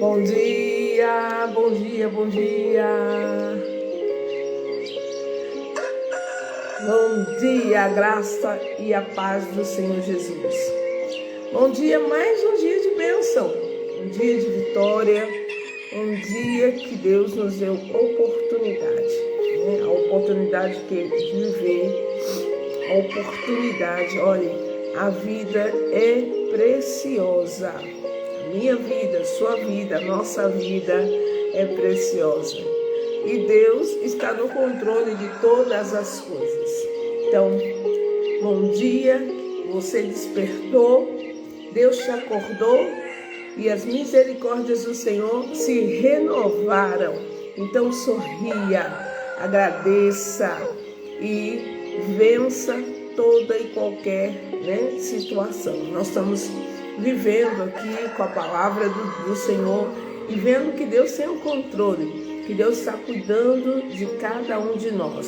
Bom dia, bom dia, bom dia. Bom dia, a graça e a paz do Senhor Jesus. Bom dia, mais um dia de bênção, um dia de vitória, um dia que Deus nos deu oportunidade, né? A oportunidade de viver, a oportunidade, olha, a vida é preciosa. Minha vida, sua vida, nossa vida é preciosa. E Deus está no controle de todas as coisas. Então, bom dia, você despertou, Deus te acordou e as misericórdias do Senhor se renovaram. Então, sorria, agradeça e vença toda e qualquer situação. Nós estamos vivendo aqui com a palavra do Senhor e vendo que Deus tem o controle, que Deus está cuidando de cada um de nós.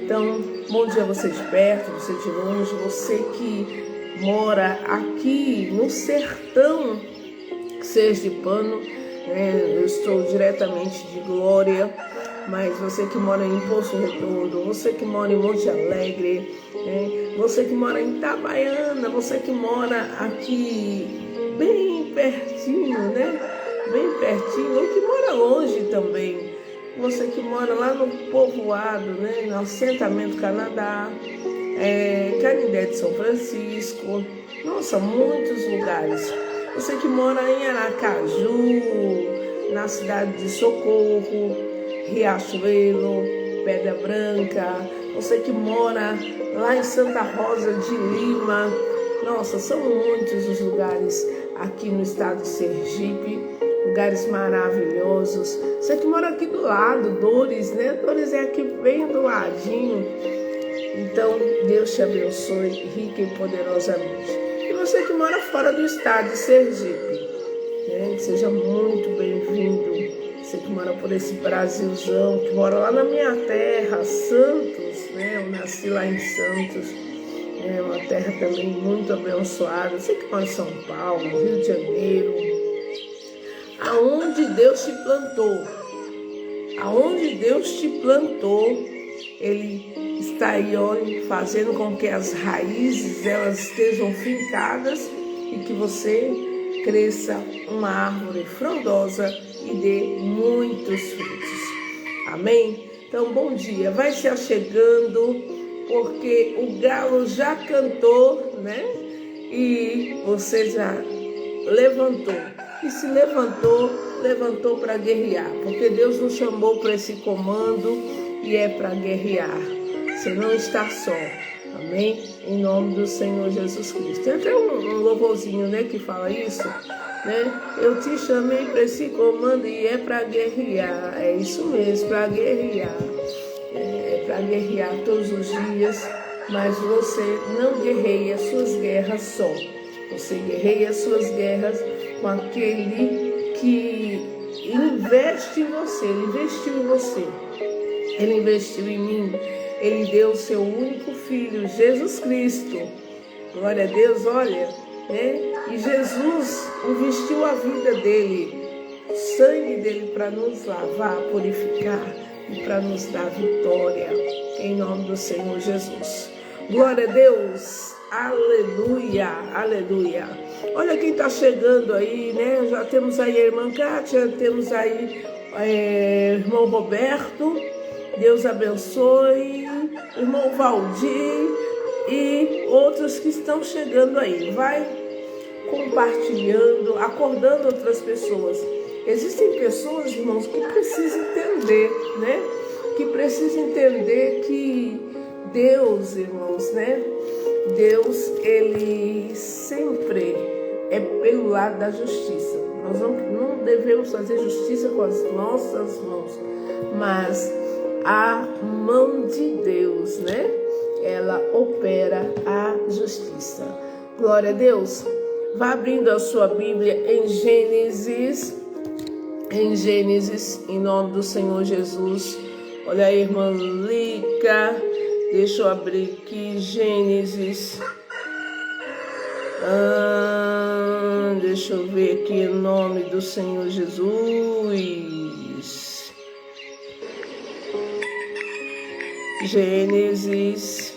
Então, bom dia você de perto, você de longe, você que mora aqui no sertão sergipano, eu estou diretamente de Glória, mas você que mora em Poço Redondo, você que mora em Monte Alegre, você que mora em Itabaiana, você que mora aqui bem pertinho, bem pertinho, ou que mora longe também, você que mora lá no povoado, no assentamento Canadá, Canindé de São Francisco, nossa, muitos lugares. Você que mora em Aracaju, na cidade de Socorro, Riachuelo, Pedra Branca, você que mora lá em Santa Rosa de Lima, nossa, são muitos os lugares aqui no estado de Sergipe, lugares maravilhosos. Você que mora aqui do lado, Dores, Dores é aqui bem do ladinho. Então, Deus te abençoe rica e poderosamente. E você que mora fora do estado de Sergipe, seja muito bem-vindo. Você que mora por esse Brasilzão, que mora lá na minha terra, Santos, eu nasci lá em Santos, é uma terra também muito abençoada. Você que mora em São Paulo, Rio de Janeiro, aonde Deus te plantou, Ele está aí, olha, fazendo com que as raízes elas estejam fincadas e que você cresça uma árvore frondosa e dê muitos frutos. Amém? Então, bom dia. Vai se achegando, porque o galo já cantou, E você já levantou. E se levantou para guerrear, porque Deus nos chamou para esse comando e é para guerrear. Você não está só. Amém? Em nome do Senhor Jesus Cristo. Tem até um louvorzinho, que fala isso, Eu te chamei para esse comando e é para guerrear. É isso mesmo, para guerrear. É para guerrear todos os dias, mas você não guerreia as suas guerras só. Você guerreia as suas guerras com aquele que investe em você. Ele investiu em você. Ele investiu em mim. Ele deu o seu único filho, Jesus Cristo. Glória a Deus, olha, E Jesus investiu a vida dele, o sangue dele para nos lavar, purificar e para nos dar vitória, em nome do Senhor Jesus. Glória a Deus, aleluia, aleluia. Olha quem está chegando aí, Já temos aí a irmã Kátia, temos aí irmão Roberto, Deus abençoe, irmão Valdir e outros que estão chegando aí. Vai compartilhando, acordando outras pessoas. Existem pessoas, irmãos, que precisam entender, Que precisam entender que Deus, irmãos, Deus, Ele sempre é pelo lado da justiça. Nós não devemos fazer justiça com as nossas mãos, mas a mão de Deus, Ela opera a justiça. Glória a Deus. Vá abrindo a sua Bíblia em Gênesis, em nome do Senhor Jesus. Olha aí, irmã Lica, deixa eu abrir aqui Gênesis. Deixa eu ver aqui em nome do Senhor Jesus. Gênesis.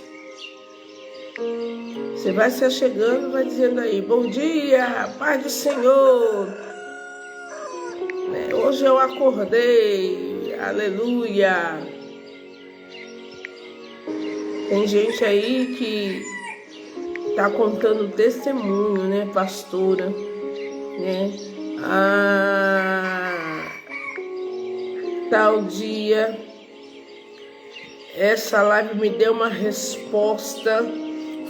Você vai se achegando, vai dizendo aí, bom dia, paz do Senhor. Hoje eu acordei, aleluia. Tem gente aí que tá contando testemunho, né, pastora, né? Tal dia, essa live me deu uma resposta.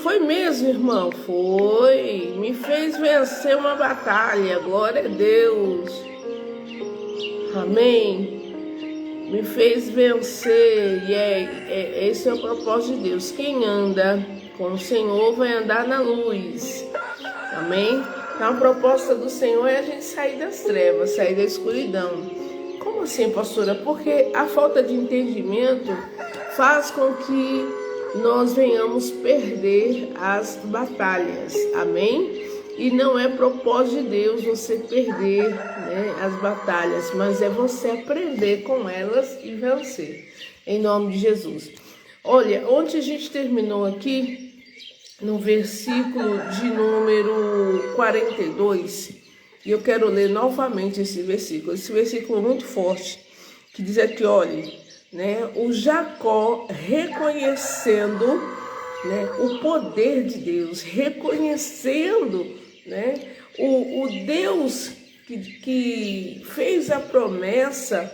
Foi mesmo, irmão? Foi. Me fez vencer uma batalha. Glória a Deus. Amém. Me fez vencer. E esse é o propósito de Deus. Quem anda com o Senhor vai andar na luz. Amém? Então a proposta do Senhor é a gente sair das trevas, sair da escuridão. Como assim, pastora? Porque a falta de entendimento faz com que nós venhamos perder as batalhas, amém? E não é propósito de Deus você perder, né, as batalhas, mas é você aprender com elas e vencer, em nome de Jesus. Olha, ontem a gente terminou aqui no versículo de número 42, e eu quero ler novamente esse versículo é muito forte, que diz aqui, olha, né, o Jacó reconhecendo, né, o poder de Deus, reconhecendo, né, o Deus que fez a promessa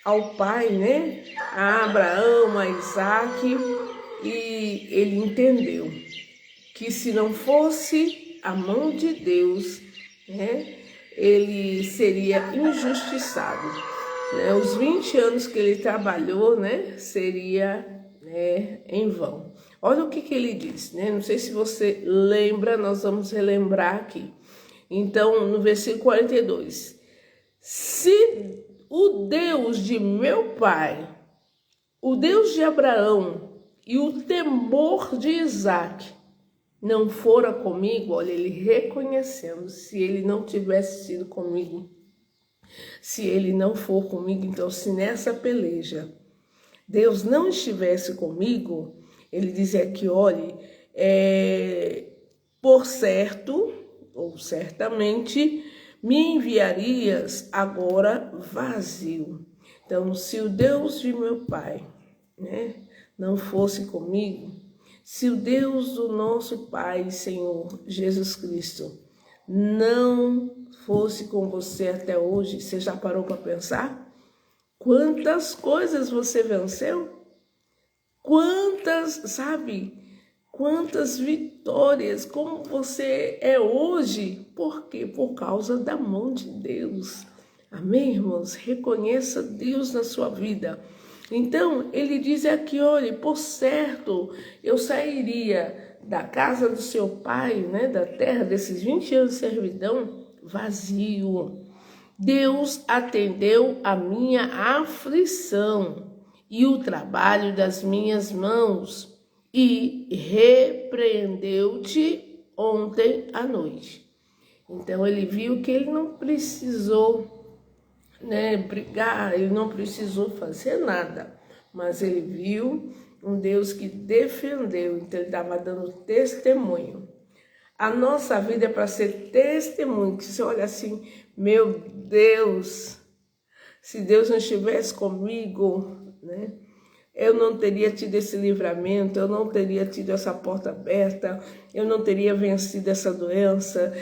ao pai, né, a Abraão, a Isaac, e ele entendeu que se não fosse a mão de Deus, né, ele seria injustiçado. Os 20 anos que ele trabalhou, né, seria, né, em vão. Olha o que ele diz, né? Não sei se você lembra, nós vamos relembrar aqui. Então, no versículo 42. Se o Deus de meu pai, o Deus de Abraão e o temor de Isaac não fora comigo, olha, ele reconhecendo, se ele não tivesse sido comigo, se ele não for comigo, então se nessa peleja Deus não estivesse comigo, ele diz aqui, olhe, por certo, ou certamente, me enviarias agora vazio. Então, se o Deus de meu pai, né, não fosse comigo, se o Deus do nosso Pai, Senhor Jesus Cristo, não fosse com você até hoje, você já parou para pensar? Quantas coisas você venceu? Quantas, sabe? Quantas vitórias, como você é hoje. Por quê? Por causa da mão de Deus. Amém, irmãos? Reconheça Deus na sua vida. Então, ele diz aqui, olha, por certo, eu sairia da casa do seu pai, né, da terra, desses 20 anos de servidão, vazio. Deus atendeu a minha aflição e o trabalho das minhas mãos e repreendeu-te ontem à noite. Então, ele viu que ele não precisou, né, brigar, ele não precisou fazer nada, mas ele viu um Deus que defendeu, então ele estava dando testemunho. A nossa vida é para ser testemunho, que você olha assim, meu Deus, se Deus não estivesse comigo, né, eu não teria tido esse livramento, eu não teria tido essa porta aberta, eu não teria vencido essa doença.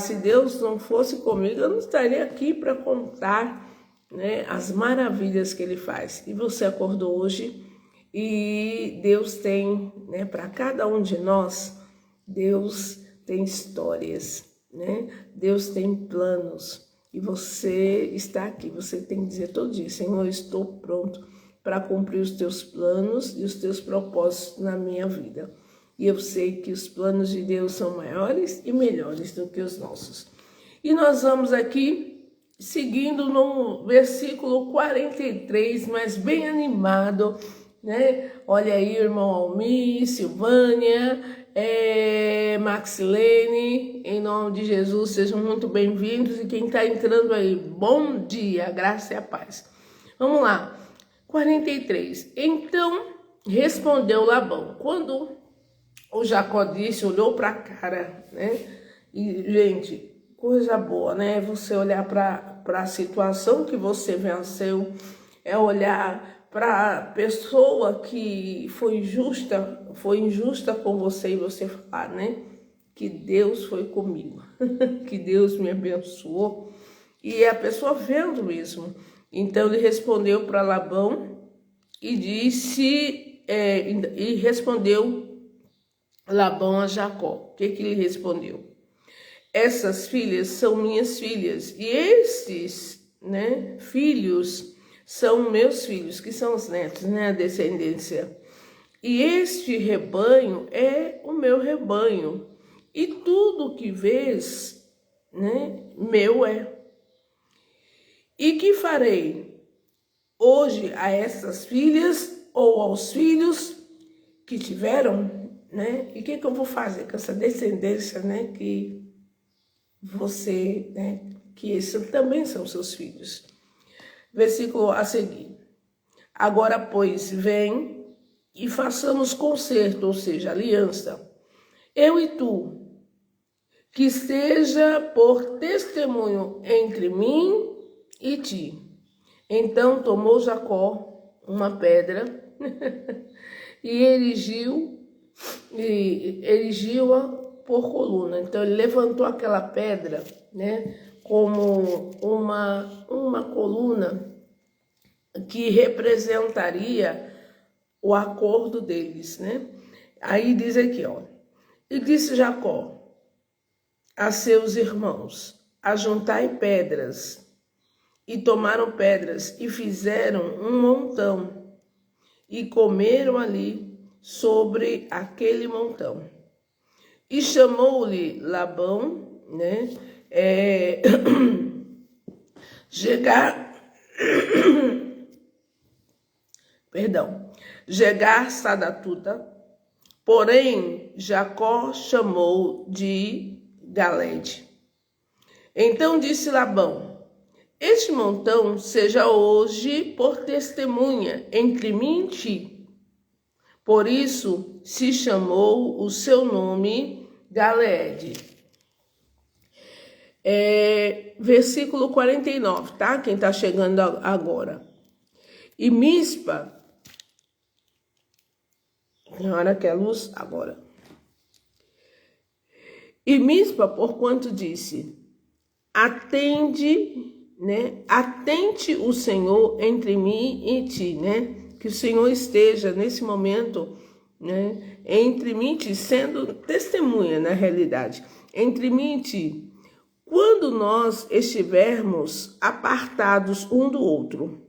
Se Deus não fosse comigo, eu não estaria aqui para contar, né, as maravilhas que Ele faz. E você acordou hoje e Deus tem, né, para cada um de nós, Deus tem histórias, né? Deus tem planos. E você está aqui, você tem que dizer todo dia, Senhor, eu estou pronto para cumprir os teus planos e os teus propósitos na minha vida. E eu sei que os planos de Deus são maiores e melhores do que os nossos. E nós vamos aqui, seguindo no versículo 43, mas bem animado, né? Olha aí, irmão Almir, Silvânia, Maxilene, em nome de Jesus, sejam muito bem-vindos. E quem está entrando aí, bom dia, a graça e a paz. Vamos lá, 43. Então respondeu Labão. Quando o Jacó disse, olhou para a cara, né? E, gente, coisa boa, né? Você olhar para a situação que você venceu, é olhar para a pessoa que foi injusta com você e você falar, né? Que Deus foi comigo, que Deus me abençoou. E a pessoa vendo mesmo. Então ele respondeu para Labão e disse, e respondeu Labão a Jacó. O que ele respondeu? Essas filhas são minhas filhas e estes, né, filhos são meus filhos, que são os netos, né, a descendência. E este rebanho é o meu rebanho e tudo que vês, né, meu é. E que farei hoje a essas filhas ou aos filhos que tiveram, né? E o que eu vou fazer com essa descendência, né? Que você, né? Que esses também são seus filhos. Versículo a seguir. Agora, pois, vem e façamos concerto, ou seja, aliança, eu e tu, que seja por testemunho entre mim e ti. Então tomou Jacó uma pedra e erigiu-a por coluna. Então ele levantou aquela pedra, né, como uma coluna que representaria o acordo deles, né? Aí diz aqui, ó. E disse Jacó a seus irmãos: ajuntai pedras. E tomaram pedras e fizeram um montão e comeram ali sobre aquele montão. E chamou-lhe Labão, né? Jegar Sadatuta, porém Jacó chamou de Galede. Então disse Labão: este montão seja hoje por testemunha entre mim e ti. Por isso se chamou o seu nome Galeede. Versículo 49, tá? Quem está chegando agora. E Mispa, na hora que é luz, agora. E Mispa, porquanto disse: atente o Senhor entre mim e ti, né? Que o Senhor esteja nesse momento, né, entre mim e ti, sendo testemunha, na realidade, entre mim e ti, quando nós estivermos apartados um do outro.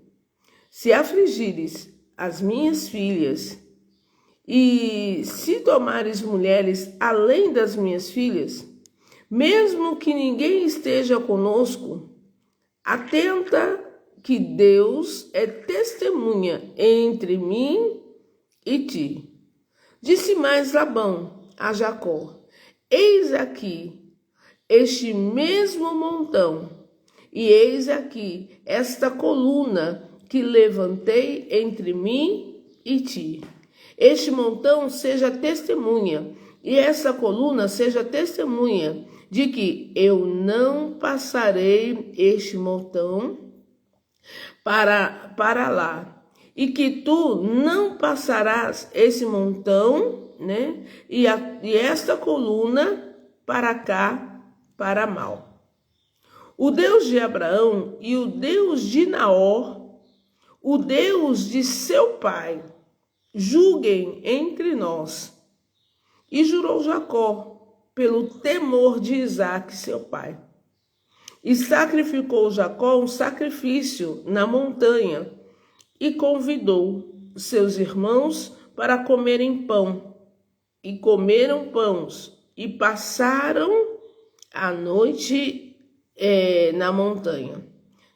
Se afligires as minhas filhas, e se tomares mulheres além das minhas filhas, mesmo que ninguém esteja conosco, atenta que Deus é testemunha entre mim e ti. Disse mais Labão a Jacó: eis aqui este mesmo montão, e eis aqui esta coluna que levantei entre mim e ti. Este montão seja testemunha, e essa coluna seja testemunha de que eu não passarei este montão para lá, e que tu não passarás esse montão, né? E esta coluna para cá, para mal. O Deus de Abraão e o Deus de Naor, o Deus de seu pai, julguem entre nós. E jurou Jacó pelo temor de Isaque, seu pai. E sacrificou Jacó um sacrifício na montanha e convidou seus irmãos para comerem pão. E comeram pães e passaram a noite na montanha.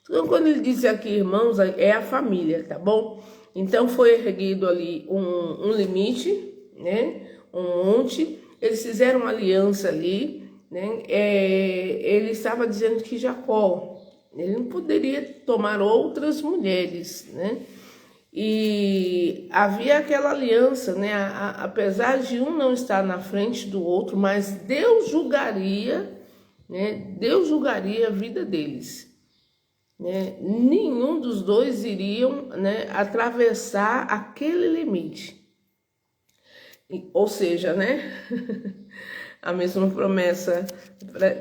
Então, quando ele diz aqui, irmãos, é a família, tá bom? Então, foi erguido ali um limite, né? Um monte. eles fizeram uma aliança ali, né? Ele estava dizendo que Jacó, ele não poderia tomar outras mulheres, né? E havia aquela aliança, né? Apesar de um não estar na frente do outro, mas Deus julgaria, né? Deus julgaria a vida deles, né? Nenhum dos dois iriam, né, atravessar aquele limite. Ou seja, né? A mesma promessa,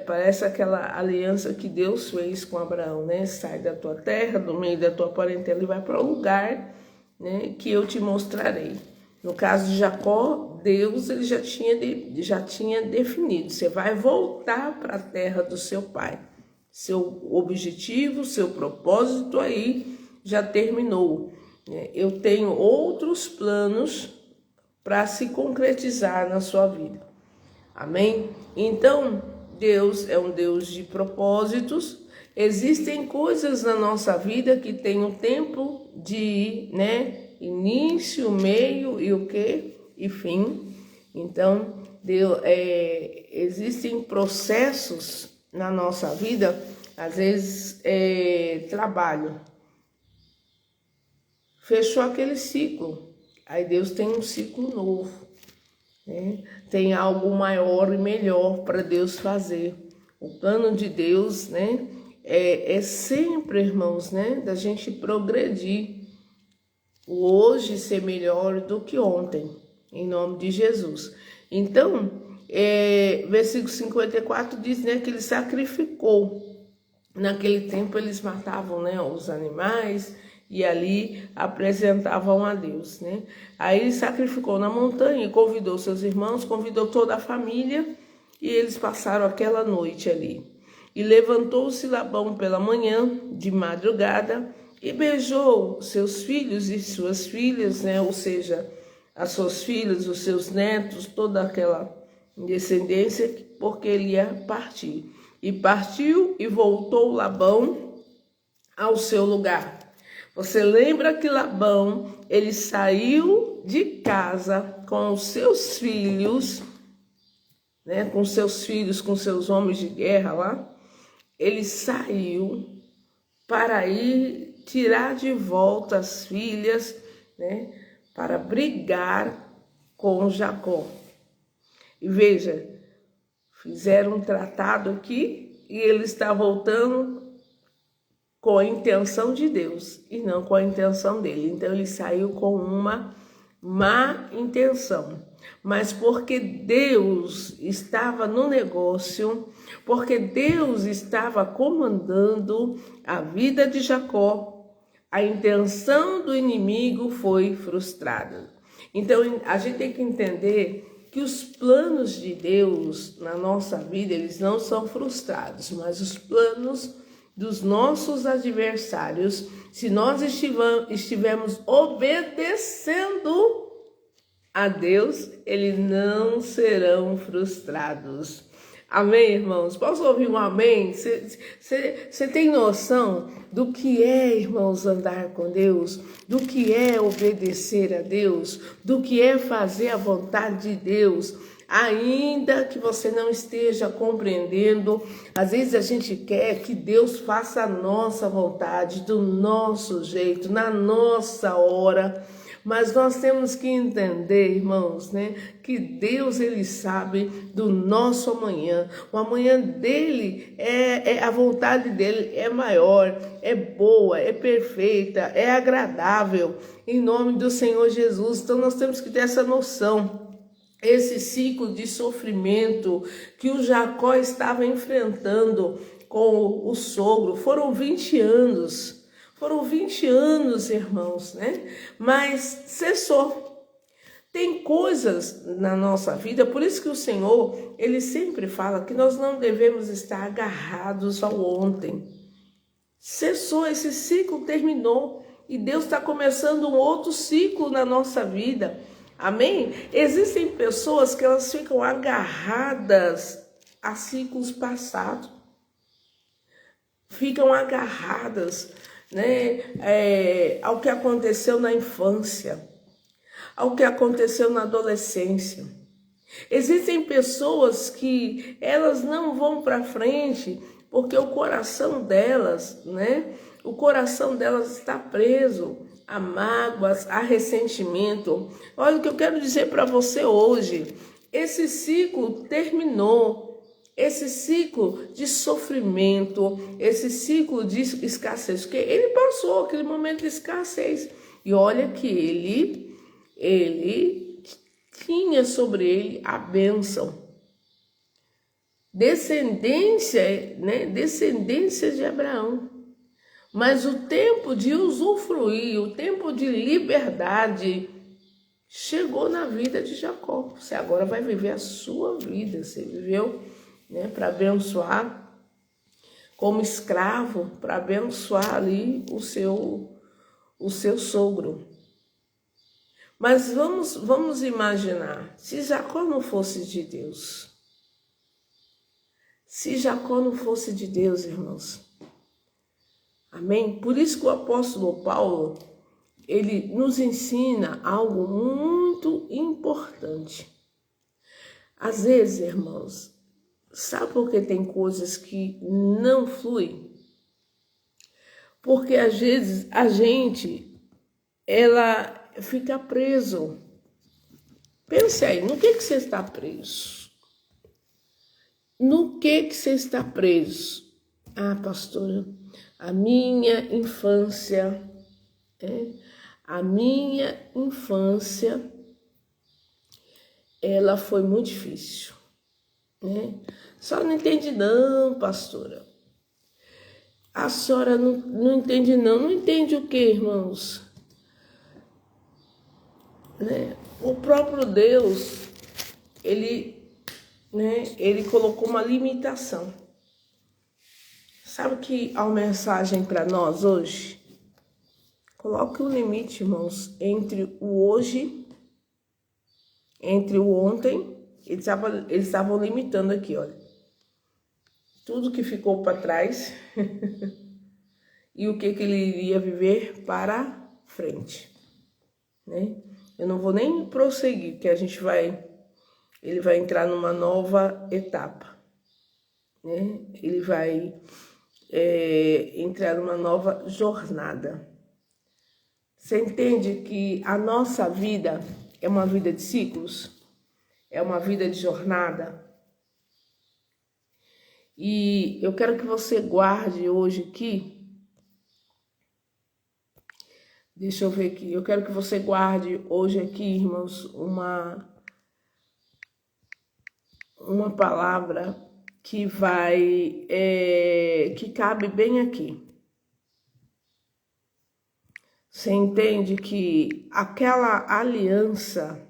parece aquela aliança que Deus fez com Abraão, né? Sai da tua terra, do meio da tua parentela e vai para o lugar, né, que eu te mostrarei. No caso de Jacó, Deus ele já tinha definido, você vai voltar para a terra do seu pai. Seu objetivo, seu propósito aí já terminou. Eu tenho outros planos para se concretizar na sua vida. Amém? Então, Deus é um Deus de propósitos. Existem coisas na nossa vida que tem um tempo de, né, início, meio e o quê? E fim. Então, existem processos na nossa vida, às vezes trabalho. Fechou aquele ciclo. Aí Deus tem um ciclo novo, né? Tem algo maior e melhor para Deus fazer. O plano de Deus, né, é sempre, irmãos, né, da gente progredir. O hoje ser melhor do que ontem, em nome de Jesus. Então, versículo 54 diz, né, que ele sacrificou. Naquele tempo eles matavam, né, os animais e ali apresentavam a Deus, né? Aí ele sacrificou na montanha, convidou seus irmãos, convidou toda a família e eles passaram aquela noite ali. E levantou-se Labão pela manhã, de madrugada, e beijou seus filhos e suas filhas, né? Ou seja, as suas filhas, os seus netos, toda aquela descendência, porque ele ia partir. E partiu e voltou Labão ao seu lugar. Você lembra que Labão, ele saiu de casa com os seus filhos, né? Com seus filhos, com seus homens de guerra lá. Ele saiu para ir tirar de volta as filhas, né? Para brigar com Jacó. E veja, fizeram um tratado aqui e ele está voltando com a intenção de Deus e não com a intenção dele. Então ele saiu com uma má intenção. Mas porque Deus estava no negócio, porque Deus estava comandando a vida de Jacó, a intenção do inimigo foi frustrada. Então a gente tem que entender que os planos de Deus na nossa vida, eles não são frustrados, mas os planos dos nossos adversários, se nós estivermos obedecendo a Deus, eles não serão frustrados. Amém, irmãos? Posso ouvir um amém? Você tem noção do que é, irmãos, andar com Deus? Do que é obedecer a Deus? Do que é fazer a vontade de Deus? Ainda que você não esteja compreendendo, às vezes a gente quer que Deus faça a nossa vontade, do nosso jeito, na nossa hora. Mas nós temos que entender, irmãos, né, que Deus, ele sabe do nosso amanhã. O amanhã dele, a vontade dele é maior, é boa, é perfeita, é agradável, em nome do Senhor Jesus. Então nós temos que ter essa noção. Esse ciclo de sofrimento que o Jacó estava enfrentando com o sogro, foram 20 anos. Foram 20 anos, irmãos, né? Mas cessou. Tem coisas na nossa vida, por isso que o Senhor, ele sempre fala que nós não devemos estar agarrados ao ontem. Cessou, esse ciclo terminou e Deus está começando um outro ciclo na nossa vida. Amém? Existem pessoas que elas ficam agarradas a ciclos passados. Ficam agarradas, né, ao que aconteceu na infância, ao que aconteceu na adolescência. Existem pessoas que elas não vão para frente porque o coração delas, né? O coração delas está preso a mágoas, a ressentimento. Olha o que eu quero dizer para você hoje. Esse ciclo terminou. Esse ciclo de sofrimento, esse ciclo de escassez, porque ele passou aquele momento de escassez. E olha que ele tinha sobre ele a bênção. Descendência, né? Descendência de Abraão. Mas o tempo de usufruir, o tempo de liberdade chegou na vida de Jacó. Você agora vai viver a sua vida. Você viveu, né, para abençoar como escravo, para abençoar ali o seu sogro. Mas vamos imaginar, se Jacó não fosse de Deus. Se Jacó não fosse de Deus, irmãos. Amém? Por isso que o apóstolo Paulo, ele nos ensina algo muito importante. Às vezes, irmãos, sabe por que tem coisas que não fluem? Porque às vezes a gente, ela fica preso. Pense aí, no que você está preso? No que você está preso? Ah, pastora, a minha infância, ela foi muito difícil, né? Só não entende não, pastora. A senhora não entende não. Não entende o que, irmãos? Né? O próprio Deus, ele colocou uma limitação. Sabe que a mensagem para nós hoje? Coloque um limite, irmãos, entre o hoje, entre o ontem. Eles estavam limitando aqui, olha. Tudo que ficou para trás e o que ele iria viver para frente, né? Eu não vou nem prosseguir, que ele vai entrar numa nova etapa, né? Ele vai entrar numa nova jornada. Você entende que a nossa vida é uma vida de ciclos? É uma vida de jornada? E eu quero que você guarde hoje aqui. Deixa eu ver aqui. Eu quero que você guarde hoje aqui, irmãos, uma palavra que que cabe bem aqui. Você entende que aquela aliança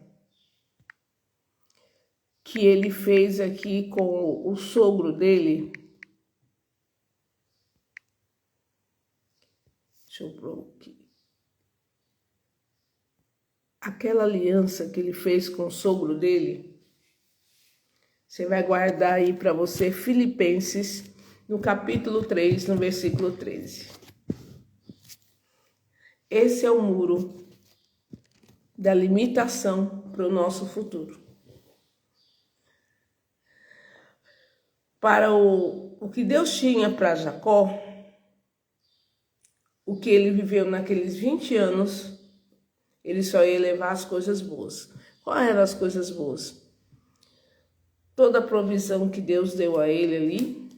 que ele fez aqui com o sogro dele, deixa eu pôr aqui. Aquela aliança que ele fez com o sogro dele, você vai guardar aí para você Filipenses, no capítulo 3, no versículo 13. Esse é o muro da limitação para o nosso futuro. Para o que Deus tinha para Jacó, o que ele viveu naqueles 20 anos, ele só ia levar as coisas boas. Quais eram as coisas boas? Toda a provisão que Deus deu a ele ali,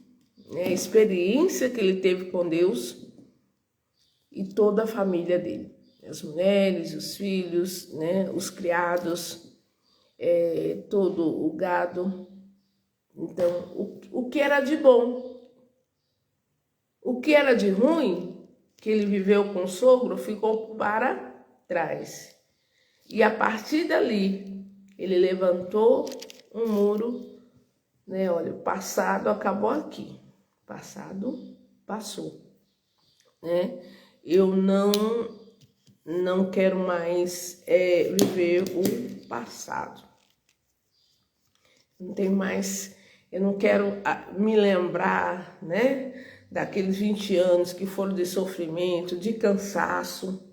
né, a experiência que ele teve com Deus e toda a família dele. As mulheres, os filhos, né, os criados, todo o gado. Então, o que era de bom, o que era de ruim, que ele viveu com o sogro, ficou para trás. E a partir dali, ele levantou um muro, né? Olha, o passado acabou aqui. O passado passou, né? Eu não quero mais viver o passado. Não tem mais, eu não quero me lembrar, né? Daqueles 20 anos que foram de sofrimento, de cansaço,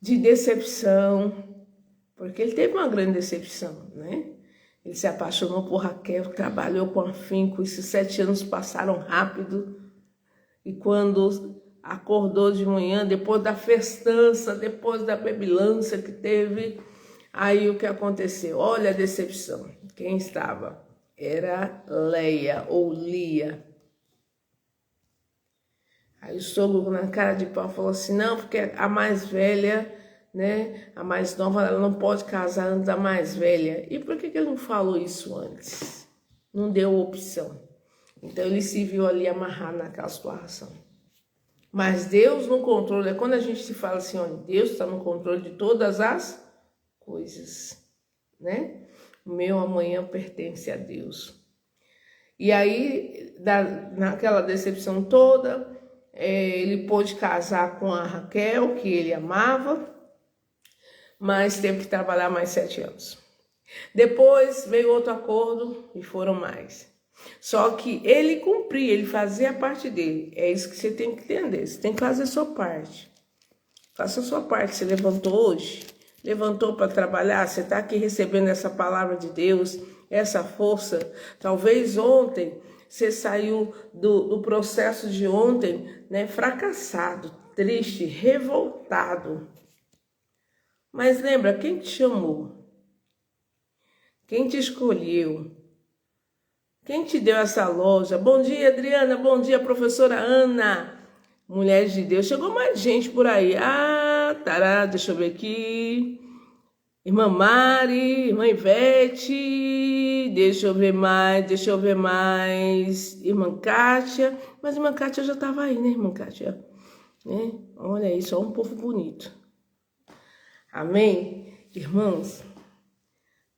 de decepção, Porque ele teve uma grande decepção, né? Ele se apaixonou por Raquel, trabalhou com afinco, esses 7 anos passaram rápido. E quando acordou de manhã, depois da festança, depois da bebilância que teve, aí o que aconteceu? Olha a decepção. Quem estava? Era Leia ou Lia. Aí o sogro, na cara de pau, falou assim, não, porque a mais velha, né, a mais nova, ela não pode casar antes da mais velha. E por que ele não falou isso antes? Não deu opção. Então ele se viu ali amarrado naquela situação. Mas Deus no controle, é quando a gente se fala assim, olha, Deus está no controle de todas as coisas, né? O meu amanhã pertence a Deus. E aí, naquela decepção toda, ele pôde casar com a Raquel, que ele amava, mas teve que trabalhar mais 7 anos. Depois veio outro acordo e foram mais. Só que ele cumpria, ele fazia a parte dele. É isso que você tem que entender. Você tem que fazer a sua parte. Faça a sua parte. Você levantou hoje, levantou para trabalhar, você está aqui recebendo essa palavra de Deus, essa força. Talvez ontem você saiu do processo de ontem, né, fracassado, triste, revoltado. Mas lembra, quem te chamou? Quem te escolheu? Quem te deu essa loja? Bom dia, Adriana. Bom dia, professora Ana. Mulheres de Deus. Chegou mais gente por aí. Ah, tará, deixa eu ver aqui. Irmã Mari, irmã Ivete. Deixa eu ver mais. Irmã Kátia. Mas irmã Kátia já estava aí, né, irmã Kátia? Né? Olha aí, só um povo bonito. Amém? Irmãos,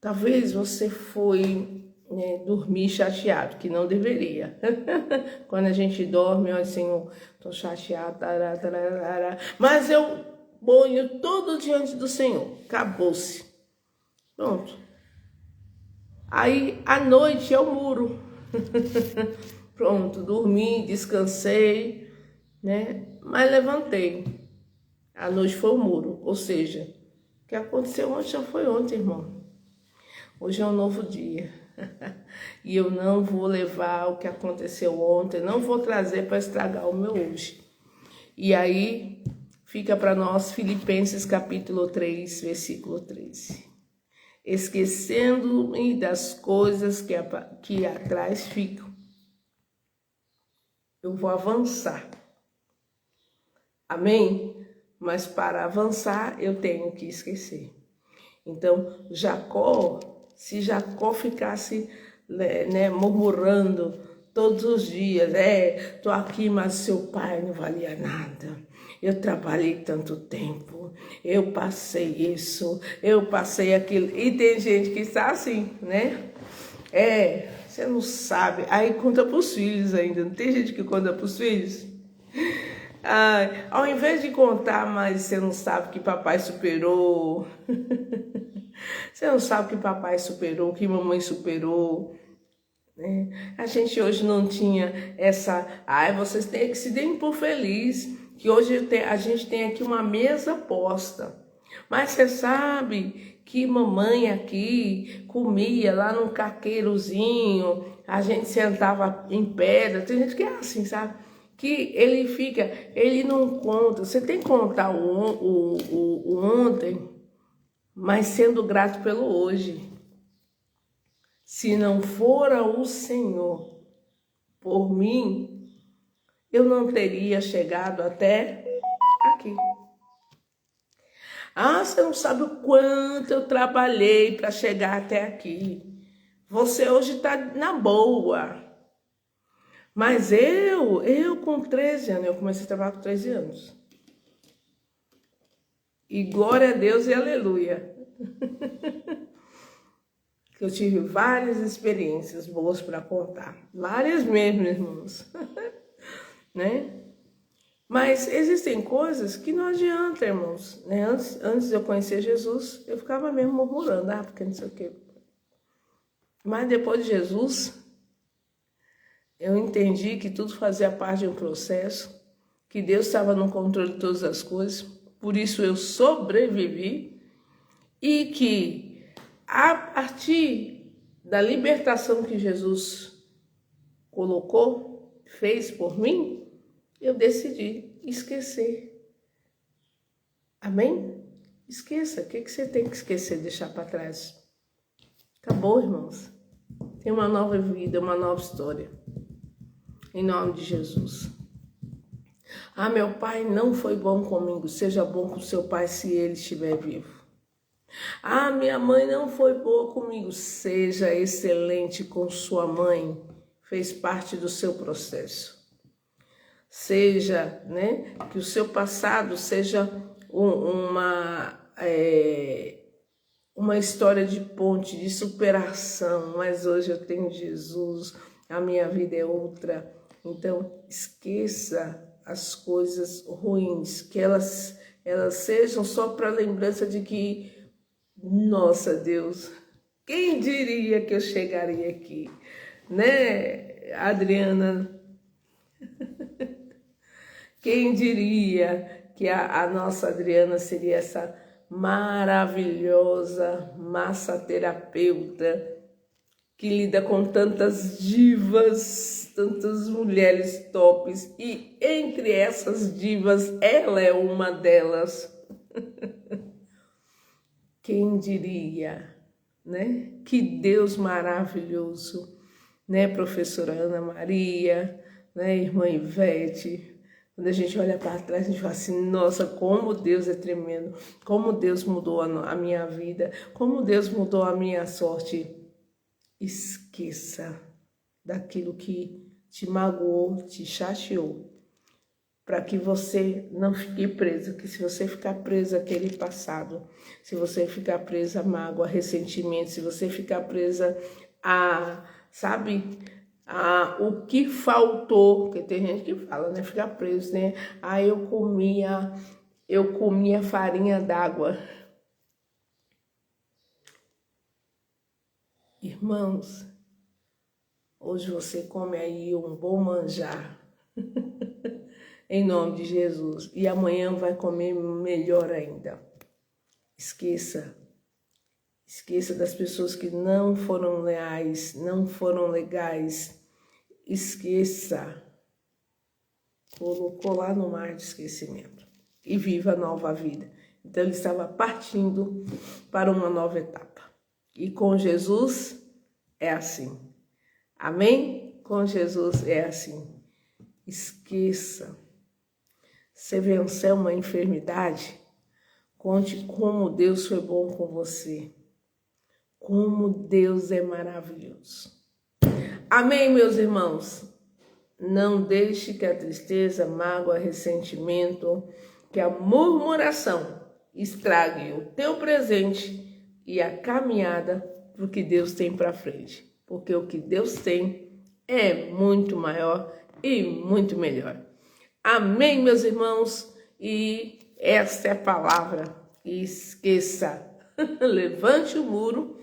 talvez você foi... dormir chateado, que não deveria. Quando a gente dorme, olha, Senhor, tô chateado, mas eu ponho tudo diante do Senhor. Acabou-se. Pronto. Aí, à noite, é o muro. Pronto, dormi, descansei, né? Mas levantei. À noite foi o muro. Ou seja, o que aconteceu ontem já foi ontem, irmão. Hoje é um novo dia. E eu não vou levar o que aconteceu ontem, não vou trazer para estragar o meu hoje. E aí fica para nós Filipenses capítulo 3, versículo 13. Esquecendo-me das coisas que atrás ficam. Eu vou avançar. Amém? Mas para avançar eu tenho que esquecer. Então, se Jacó ficasse, né, murmurando todos os dias, tô aqui, mas seu pai não valia nada. Eu trabalhei tanto tempo, eu passei isso, eu passei aquilo. E tem gente que está assim, né? Você não sabe. Aí conta para os filhos ainda. Não tem gente que conta para os filhos? Ao invés de contar, mas você não sabe que papai superou. Você não sabe que papai superou, que mamãe superou, né? A gente hoje não tinha essa... vocês têm que se deem por feliz, que hoje a gente tem aqui uma mesa posta. Mas você sabe que mamãe aqui comia lá num caqueirozinho, a gente sentava em pedra. Tem gente que é assim, sabe? Que ele não conta. Você tem que contar o ontem, mas sendo grato pelo hoje. Se não fora o Senhor por mim, eu não teria chegado até aqui. Você não sabe o quanto eu trabalhei para chegar até aqui. Você hoje está na boa. Mas eu com 13 anos, eu comecei a trabalhar com 13 anos. E glória a Deus e aleluia. Que eu tive várias experiências boas para contar. Várias mesmo, irmãos. Né? Mas existem coisas que não adianta, irmãos. Né? Antes de eu conhecer Jesus, eu ficava mesmo murmurando. Porque não sei o quê. Mas depois de Jesus, eu entendi que tudo fazia parte de um processo. Que Deus estava no controle de todas as coisas. Por isso eu sobrevivi. e que a partir da libertação que Jesus colocou, fez por mim, eu decidi esquecer. Amém? Esqueça. O que você tem que esquecer, deixar para trás? Acabou, irmãos. Tem uma nova vida, uma nova história. Em nome de Jesus. Ah, meu pai não foi bom comigo. Seja bom com seu pai se ele estiver vivo. Ah, minha mãe não foi boa comigo. Seja excelente com sua mãe. Fez parte do seu processo. Seja, né, que o seu passado seja uma história de ponte, de superação. Mas hoje eu tenho Jesus, a minha vida é outra. Então, esqueça as coisas ruins, que elas sejam só para lembrança de que, nossa Deus, quem diria que eu chegaria aqui, né, Adriana? Quem diria que a nossa Adriana seria essa maravilhosa massoterapeuta que lida com tantas divas, tantas mulheres tops, e entre essas divas, ela é uma delas. Quem diria, né? Que Deus maravilhoso, né, professora Ana Maria, né, irmã Ivete. Quando a gente olha para trás, a gente fala assim, nossa, como Deus é tremendo, como Deus mudou a minha vida, como Deus mudou a minha sorte. Esqueça daquilo que te magoou, te chateou, para que você não fique preso, que se você ficar preso àquele passado, se você ficar presa a mágoa, a ressentimento, se você ficar presa a, sabe, o que faltou, porque tem gente que fala, né, ficar preso, né, eu comia farinha d'água. Irmãos, hoje você come aí um bom manjar, em nome de Jesus, e amanhã vai comer melhor ainda. Esqueça das pessoas que não foram leais, não foram legais. Esqueça. Colocou lá no mar de esquecimento. E viva a nova vida. Então ele estava partindo para uma nova etapa. E com Jesus é assim. Amém? Com Jesus é assim. Esqueça. Se vencer uma enfermidade, conte como Deus foi bom com você. Como Deus é maravilhoso. Amém, meus irmãos? Não deixe que a tristeza, mágoa, ressentimento, que a murmuração estrague o teu presente e a caminhada para o que Deus tem para frente. Porque o que Deus tem é muito maior e muito melhor. Amém, meus irmãos? E esta é a palavra. Esqueça. Levante o muro.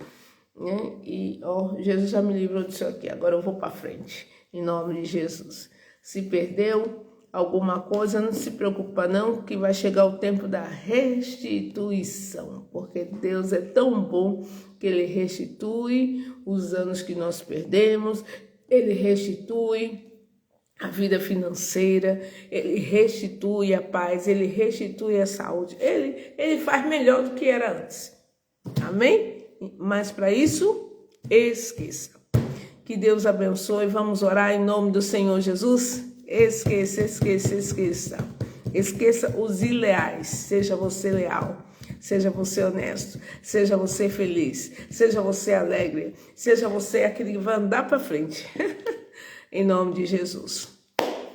Né? E Jesus já me livrou disso aqui, agora eu vou para frente, em nome de Jesus. Se perdeu alguma coisa, não se preocupa não, que vai chegar o tempo da restituição, porque Deus é tão bom que Ele restitui os anos que nós perdemos, Ele restitui a vida financeira, Ele restitui a paz, Ele restitui a saúde, Ele faz melhor do que era antes. Amém? Mas para isso, esqueça. Que Deus abençoe. Vamos orar em nome do Senhor Jesus. Esqueça. Esqueça os ileais. Seja você leal. Seja você honesto. Seja você feliz. Seja você alegre. Seja você aquele que vai andar para frente. Em nome de Jesus.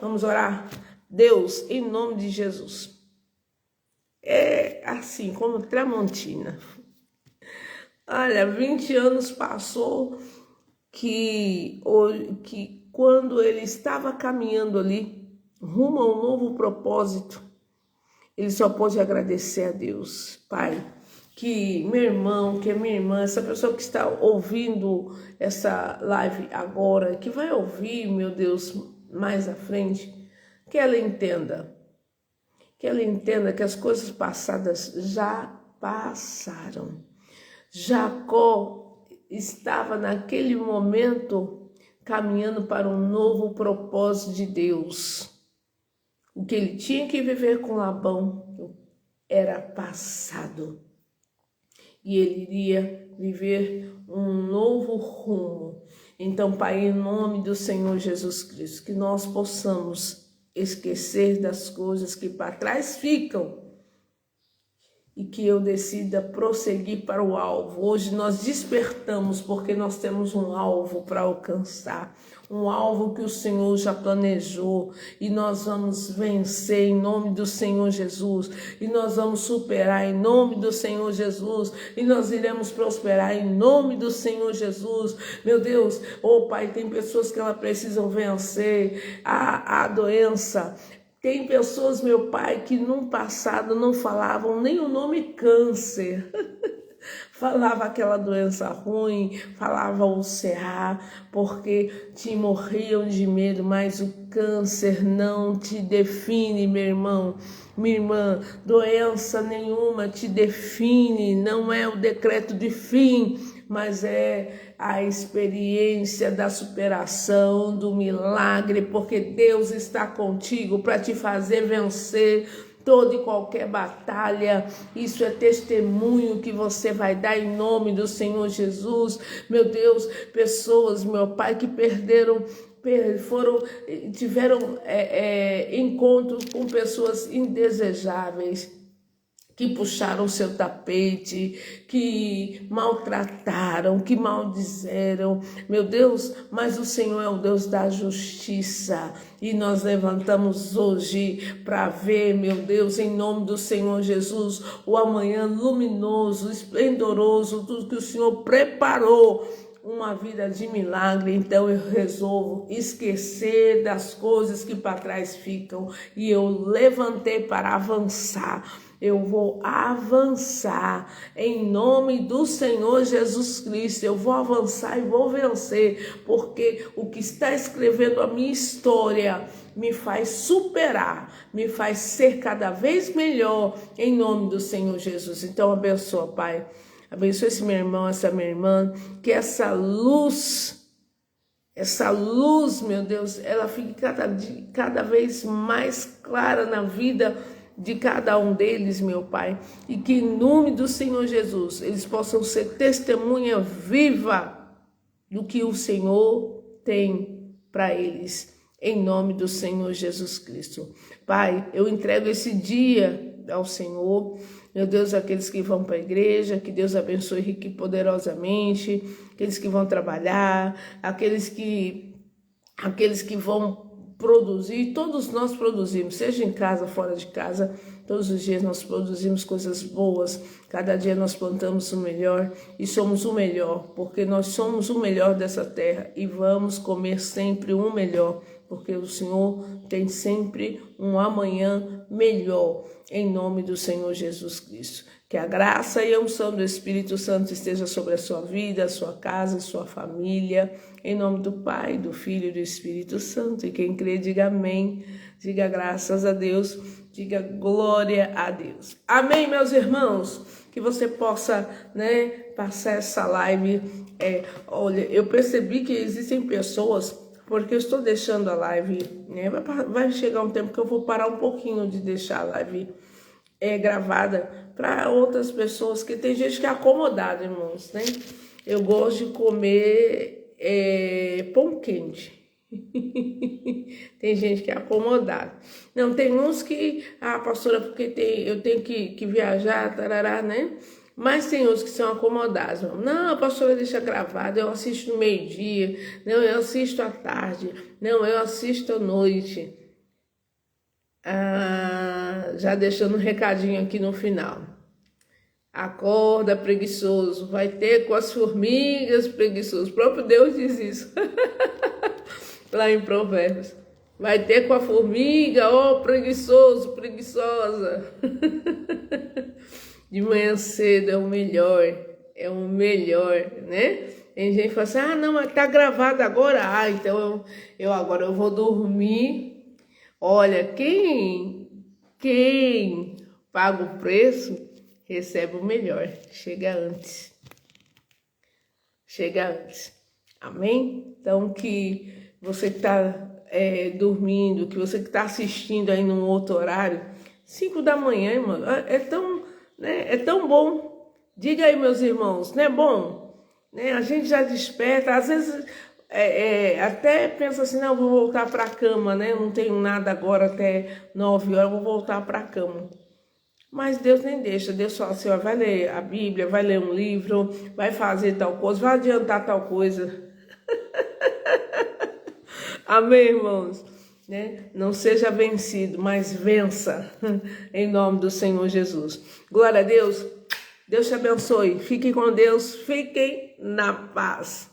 Vamos orar. Deus, em nome de Jesus. É assim como Tramontina. Olha, 20 anos passou que quando ele estava caminhando ali, rumo a um novo propósito, ele só pôde agradecer a Deus. Pai, que meu irmão, que a minha irmã, essa pessoa que está ouvindo essa live agora, que vai ouvir, meu Deus, mais à frente, que ela entenda que as coisas passadas já passaram. Jacó estava naquele momento caminhando para um novo propósito de Deus. O que ele tinha que viver com Labão era passado. E ele iria viver um novo rumo. Então, Pai, em nome do Senhor Jesus Cristo, que nós possamos esquecer das coisas que para trás ficam e que eu decida prosseguir para o alvo. Hoje nós despertamos porque nós temos um alvo para alcançar, um alvo que o Senhor já planejou, e nós vamos vencer em nome do Senhor Jesus, e nós vamos superar em nome do Senhor Jesus, e nós iremos prosperar em nome do Senhor Jesus. Meu Deus, Pai, tem pessoas que elas precisam vencer a doença. Tem pessoas, meu Pai, que no passado não falavam nem o nome câncer. Falava aquela doença ruim, falava o CA, porque te morriam de medo, mas o câncer não te define, meu irmão, minha irmã. Doença nenhuma te define, não é o decreto de fim, mas é a experiência da superação, do milagre, porque Deus está contigo para te fazer vencer toda e qualquer batalha. Isso é testemunho que você vai dar em nome do Senhor Jesus. Meu Deus, pessoas, meu Pai, que tiveram encontros com pessoas indesejáveis, que puxaram seu tapete, que maltrataram, que maldizeram, meu Deus, mas o Senhor é o Deus da justiça, e nós levantamos hoje para ver, meu Deus, em nome do Senhor Jesus, o amanhã luminoso, esplendoroso, tudo que o Senhor preparou, uma vida de milagre. Então eu resolvo esquecer das coisas que para trás ficam, e eu levantei para avançar. Eu vou avançar em nome do Senhor Jesus Cristo. Eu vou avançar e vou vencer, porque o que está escrevendo a minha história me faz superar, me faz ser cada vez melhor em nome do Senhor Jesus. Então abençoa, Pai. Abençoa esse meu irmão, essa minha irmã, que essa luz, meu Deus, ela fique cada vez mais clara na vida de cada um deles, meu Pai, e que em nome do Senhor Jesus eles possam ser testemunha viva do que o Senhor tem para eles, em nome do Senhor Jesus Cristo. Pai, eu entrego esse dia ao Senhor, meu Deus, aqueles que vão para a igreja, que Deus abençoe rique e poderosamente, aqueles que vão trabalhar, aqueles que vão produzir. Todos nós produzimos, seja em casa, fora de casa, todos os dias nós produzimos coisas boas, cada dia nós plantamos o melhor e somos o melhor, porque nós somos o melhor dessa terra e vamos comer sempre o melhor, porque o Senhor tem sempre um amanhã melhor, em nome do Senhor Jesus Cristo. Que a graça e a unção do Espírito Santo esteja sobre a sua vida, a sua casa, a sua família, em nome do Pai, do Filho e do Espírito Santo. E quem crê, diga amém, diga graças a Deus, diga glória a Deus. Amém, meus irmãos? Que você possa, passar essa live. Olha, eu percebi que existem pessoas, porque eu estou deixando a live, vai chegar um tempo que eu vou parar um pouquinho de deixar a live gravada para outras pessoas, que tem gente que é acomodada, irmãos, né? Eu gosto de comer pão quente. Tem gente que é acomodada. Não, tem uns que, pastora, porque eu tenho que viajar, tarará, né? Mas tem outros que são acomodados. Não, a pastora deixa gravado, eu assisto no meio-dia, não, eu assisto à tarde, não, eu assisto à noite. Já deixando um recadinho aqui no final. Acorda, preguiçoso, vai ter com as formigas, preguiçoso. O próprio Deus diz isso. Lá em Provérbios. Vai ter com a formiga, preguiçoso, preguiçosa. De manhã cedo é o melhor, né? Tem gente que fala assim, não, mas tá gravado agora. Então agora eu vou dormir. Olha, quem paga o preço, recebe o melhor, chega antes. chega antes. Amém? Então, que você que está dormindo, que você que está assistindo aí num outro horário, 5 da manhã, irmão, é tão bom. Diga aí, meus irmãos, não é bom? Né? A gente já desperta, às vezes até pensa assim, não, vou voltar para a cama, né? Eu não tenho nada agora até 9 horas, vou voltar para a cama. Mas Deus nem deixa, Deus fala assim, ó, vai ler a Bíblia, vai ler um livro, vai fazer tal coisa, vai adiantar tal coisa. Amém, irmãos? Né? Não seja vencido, mas vença em nome do Senhor Jesus. Glória a Deus. Deus te abençoe. Fiquem com Deus. Fiquem na paz.